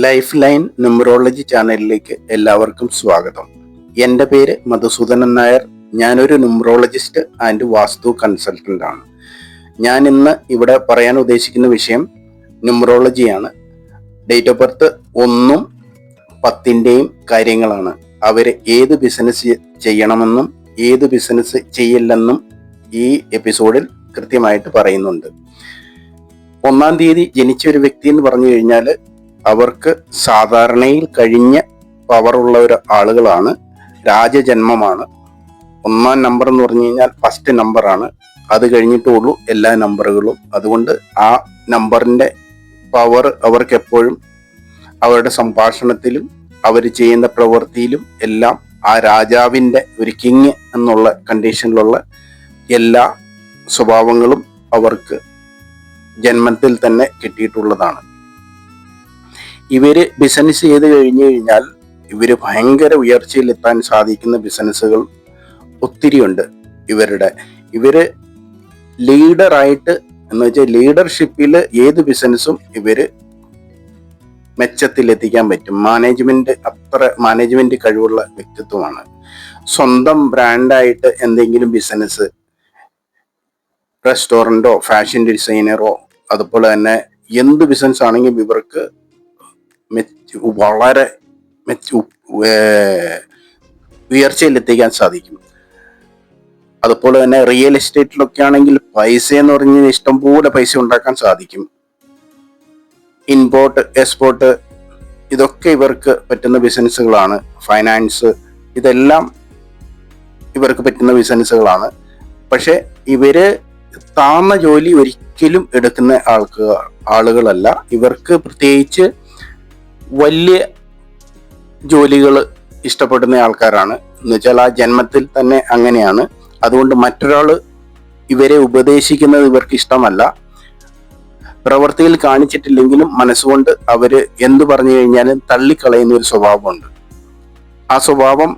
Life line numerology ചാനലിലേക്ക് എല്ലാവർക്കും സ്വാഗതം. എൻ്റെ പേര് മധുസൂദനൻ നായർ. ഞാനൊരു ന്യൂമറോളജിസ്റ്റ് ആൻഡ് വാസ്തു കൺസൾട്ടൻ്റ് ആണ്. ഞാൻ ഇന്ന് ഇവിടെ പറയാൻ ഉദ്ദേശിക്കുന്ന വിഷയം ന്യൂമറോളജിയാണ്. ഡേറ്റ് ഓഫ് ബർത്ത് 1 10 കാര്യങ്ങളാണ്. അവർ ഏത് ബിസിനസ് ചെയ്യണമെന്നും ഏത് ബിസിനസ് ചെയ്യില്ലെന്നും ഈ എപ്പിസോഡിൽ കൃത്യമായിട്ട് പറയുന്നുണ്ട്. 1 തീയതി ജനിച്ച ഒരു വ്യക്തി എന്ന് പറഞ്ഞു കഴിഞ്ഞാൽ അവർക്ക് സാധാരണയിൽ കഴിഞ്ഞ പവറുള്ള ഒരു ആളുകളാണ്. രാജജന്മമാണ്. 1 നമ്പർ എന്ന് പറഞ്ഞു കഴിഞ്ഞാൽ ഫസ്റ്റ് നമ്പറാണ്. അത് കഴിഞ്ഞിട്ടുള്ളൂ എല്ലാ നമ്പറുകളും. അതുകൊണ്ട് ആ നമ്പറിൻ്റെ പവർ അവർക്ക് എപ്പോഴും അവരുടെ സംഭാഷണത്തിലും അവർ ചെയ്യുന്ന പ്രവൃത്തിയിലും എല്ലാം ആ രാജാവിൻ്റെ ഒരു കിങ് എന്നുള്ള കണ്ടീഷനിലുള്ള എല്ലാ സ്വഭാവങ്ങളും അവർക്ക് ജന്മത്തിൽ തന്നെ കിട്ടിയിട്ടുള്ളതാണ്. ഇവര് ബിസിനസ് ചെയ്ത് കഴിഞ്ഞു കഴിഞ്ഞാൽ ഇവര് ഭയങ്കര ഉയർച്ചയിലെത്താൻ സാധിക്കുന്ന ബിസിനസ്സുകൾ ഒത്തിരിയുണ്ട്. ഇവര് ലീഡറായിട്ട് എന്ന് വെച്ചാൽ ലീഡർഷിപ്പിൽ ഏത് ബിസിനസ്സും ഇവര് മെച്ചത്തിലെത്തിക്കാൻ പറ്റും. മാനേജ്മെന്റ് കഴിവുള്ള വ്യക്തിത്വമാണ്. സ്വന്തം ബ്രാൻഡായിട്ട് എന്തെങ്കിലും ബിസിനസ്, റെസ്റ്റോറൻറ്റോ ഫാഷൻ ഡിസൈനറോ അതുപോലെ തന്നെ എന്ത് ബിസിനസ് ആണെങ്കിലും ഇവർക്ക് വളരെ ഉയർച്ചയിലെത്തിക്കാൻ സാധിക്കും. അതുപോലെ തന്നെ റിയൽ എസ്റ്റേറ്റിലൊക്കെ ആണെങ്കിൽ പൈസ എന്ന് പറഞ്ഞാൽ ഇഷ്ടംപോലെ പൈസ ഉണ്ടാക്കാൻ സാധിക്കും. ഇമ്പോർട്ട് എക്സ്പോർട്ട് ഇതൊക്കെ ഇവർക്ക് പറ്റുന്ന ബിസിനസ്സുകളാണ്. ഫൈനാൻസ് ഇതെല്ലാം ഇവർക്ക് പറ്റുന്ന ബിസിനസ്സുകളാണ്. പക്ഷെ ഇവര് താഴ്ന്ന ജോലി ഒരിക്കലും എടുക്കുന്ന ആളുകളല്ല. ഇവർക്ക് പ്രത്യേകിച്ച് വലിയ ജോലികൾ ഇഷ്ടപ്പെടുന്ന ആൾക്കാരാണ്. എന്ന് വെച്ചാൽ ആ ജന്മത്തിൽ തന്നെ അങ്ങനെയാണ്. അതുകൊണ്ട് മറ്റൊരാൾ ഇവരെ ഉപദേശിക്കുന്നത് ഇവർക്ക് ഇഷ്ടമല്ല. പ്രവൃത്തിയിൽ കാണിച്ചിട്ടില്ലെങ്കിലും മനസ്സുകൊണ്ട് അവര് എന്തു പറഞ്ഞു കഴിഞ്ഞാലും തള്ളിക്കളയുന്ന ഒരു സ്വഭാവമുണ്ട്. ആ സ്വഭാവം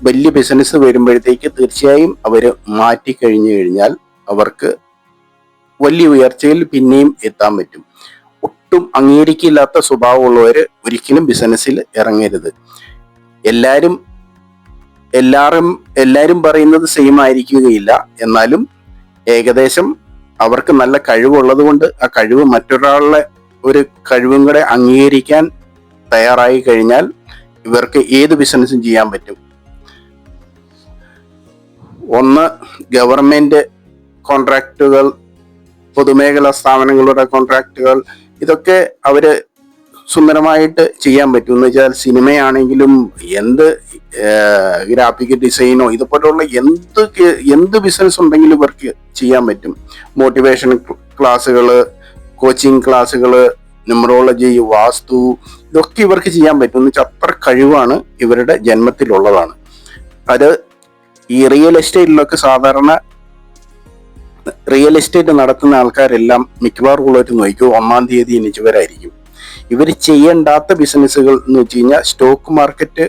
വലിയ ബിസിനസ് വരുമ്പോഴത്തേക്ക് തീർച്ചയായും അവര് മാറ്റിക്കഴിഞ്ഞു കഴിഞ്ഞാൽ അവർക്ക് വലിയ ഉയർച്ചയിൽ പിന്നെയും എത്താൻ പറ്റും. ഒട്ടും അംഗീകരിക്കില്ലാത്ത സ്വഭാവമുള്ളവർ ഒരിക്കലും ബിസിനസ്സിൽ ഇറങ്ങരുത്. എല്ലാവരും പറയുന്നത് സെയിം ആയിരിക്കുകയില്ല. എന്നാലും ഏകദേശം അവർക്ക് നല്ല കഴിവുള്ളത് കൊണ്ട് ആ കഴിവ് മറ്റൊരാളുടെ ഒരു കഴിവും കൂടെ അംഗീകരിക്കാൻ തയ്യാറായി കഴിഞ്ഞാൽ ഇവർക്ക് ഏത് ബിസിനസ്സും ചെയ്യാൻ പറ്റും. 1 ഗവൺമെന്റ് കോൺട്രാക്റ്റുകൾ, പൊതുമേഖലാ സ്ഥാപനങ്ങളുടെ കോൺട്രാക്റ്റുകൾ, ഇതൊക്കെ അവര് സുന്ദരമായിട്ട് ചെയ്യാൻ പറ്റും. എന്ന് വെച്ചാൽ സിനിമയാണെങ്കിലും എന്ത് ഗ്രാഫിക് ഡിസൈനോ ഇതുപോലുള്ള എന്ത് ബിസിനസ് ഉണ്ടെങ്കിലും ഇവർക്ക് ചെയ്യാൻ പറ്റും. മോട്ടിവേഷൻ ക്ലാസ്സുകള്, കോച്ചിങ് ക്ലാസ്സുകള്, ന്യൂമറോളജി, വാസ്തു ഇതൊക്കെ ഇവർക്ക് ചെയ്യാൻ പറ്റും. എന്ന് വെച്ചാൽ അത്ര കഴിവാണ് ഇവരുടെ ജന്മത്തിലുള്ളതാണ്. അത് ഈ റിയൽ എസ്റ്റേറ്റിലൊക്കെ സാധാരണ റിയൽ എസ്റ്റേറ്റ് നടത്തുന്ന ആൾക്കാരെല്ലാം മിക്കവാറും ഉള്ളവർ നോക്കിയോ 1 തീയതി ജനിച്ചവരായിരിക്കും. ഇവർ ചെയ്യേണ്ടാത്ത ബിസിനസ്സുകൾ എന്ന് വെച്ച് കഴിഞ്ഞാൽ സ്റ്റോക്ക് മാർക്കറ്റ്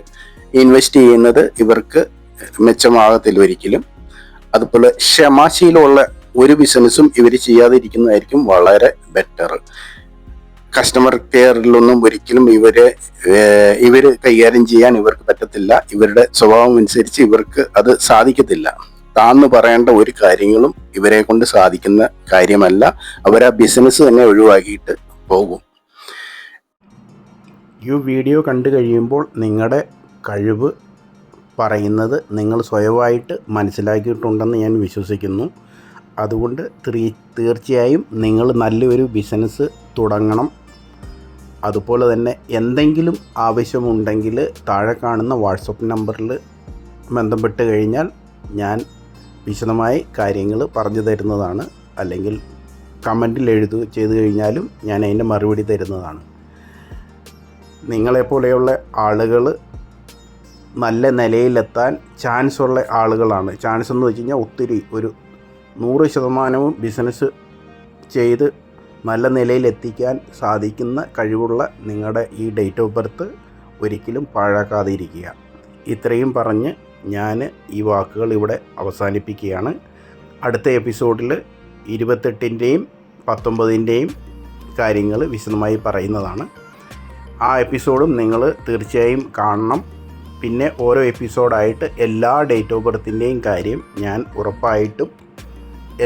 ഇൻവെസ്റ്റ് ചെയ്യുന്നത് ഇവർക്ക് മെച്ചമാകത്തില്ല ഒരിക്കലും. അതുപോലെ ക്ഷമാശീലമുള്ള ഒരു ബിസിനസ്സും ഇവർ ചെയ്യാതിരിക്കുന്നതായിരിക്കും വളരെ ബെറ്റർ. കസ്റ്റമർ കെയറിലൊന്നും ഒരിക്കലും ഇവര് കൈകാര്യം ചെയ്യാൻ ഇവർക്ക് പറ്റത്തില്ല. ഇവരുടെ സ്വഭാവം അനുസരിച്ച് ഇവർക്ക് അത് സാധിക്കത്തില്ല. താന്ന് പറയേണ്ട ഒരു കാര്യങ്ങളും ഇവരെ കൊണ്ട് സാധിക്കുന്ന കാര്യമല്ല. അവർ ആ ബിസിനസ് തന്നെ ഒഴിവാക്കിയിട്ട് പോകും. ഈ വീഡിയോ കണ്ടു കഴിയുമ്പോൾ നിങ്ങളുടെ കഴിവ് പറയുന്നത് നിങ്ങൾ സ്വയമായിട്ട് മനസ്സിലാക്കിയിട്ടുണ്ടെന്ന് ഞാൻ വിശ്വസിക്കുന്നു. അതുകൊണ്ട് തീർച്ചയായും നിങ്ങൾ നല്ലൊരു ബിസിനസ് തുടങ്ങണം. അതുപോലെ തന്നെ എന്തെങ്കിലും ആവശ്യമുണ്ടെങ്കിൽ താഴെ കാണുന്ന വാട്സപ്പ് നമ്പറിൽ ബന്ധപ്പെട്ട് കഴിഞ്ഞാൽ ഞാൻ വിശദമായി കാര്യങ്ങൾ പറഞ്ഞു തരുന്നതാണ്. അല്ലെങ്കിൽ കമൻറ്റിൽ ചെയ്തു കഴിഞ്ഞാലും ഞാൻ അതിൻ്റെ മറുപടി തരുന്നതാണ്. നിങ്ങളെപ്പോലെയുള്ള ആളുകൾ നല്ല നിലയിലെത്താൻ ചാൻസ് ഉള്ള ആളുകളാണ്. ചാൻസ് എന്ന് വെച്ച് കഴിഞ്ഞാൽ ഒത്തിരി ഒരു 100% ബിസിനസ് ചെയ്ത് നല്ല നിലയിലെത്തിക്കാൻ സാധിക്കുന്ന കഴിവുള്ള നിങ്ങളുടെ ഈ ഡേറ്റ് ഓഫ് ബർത്ത് ഒരിക്കലും പാഴാക്കാതെ ഇരിക്കുക. ഇത്രയും പറഞ്ഞ് ഞാൻ ഈ വാക്കുകൾ ഇവിടെ അവസാനിപ്പിക്കുകയാണ്. അടുത്ത എപ്പിസോഡിൽ 28-ൻ്റെയും 19-ൻ്റെയും കാര്യങ്ങൾ വിശദമായി പറയുന്നതാണ്. ആ എപ്പിസോഡും നിങ്ങൾ തീർച്ചയായും കാണണം. പിന്നെ ഓരോ എപ്പിസോഡായിട്ട് എല്ലാ ഡേറ്റ് ഓഫ് ബർത്തിൻ്റെയും കാര്യം ഞാൻ ഉറപ്പായിട്ടും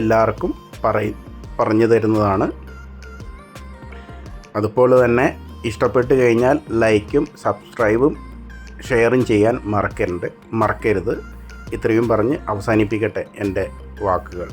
എല്ലാവർക്കും പറഞ്ഞു തരുന്നതാണ്. അതുപോലെ തന്നെ ഇഷ്ടപ്പെട്ട് കഴിഞ്ഞാൽ ലൈക്കും സബ്സ്ക്രൈബും ഷെയറും ചെയ്യാൻ മറക്കരുത്. ഇത്രയും പറഞ്ഞ് അവസാനിപ്പിക്കട്ടെ എൻ്റെ വാക്കുകൾ.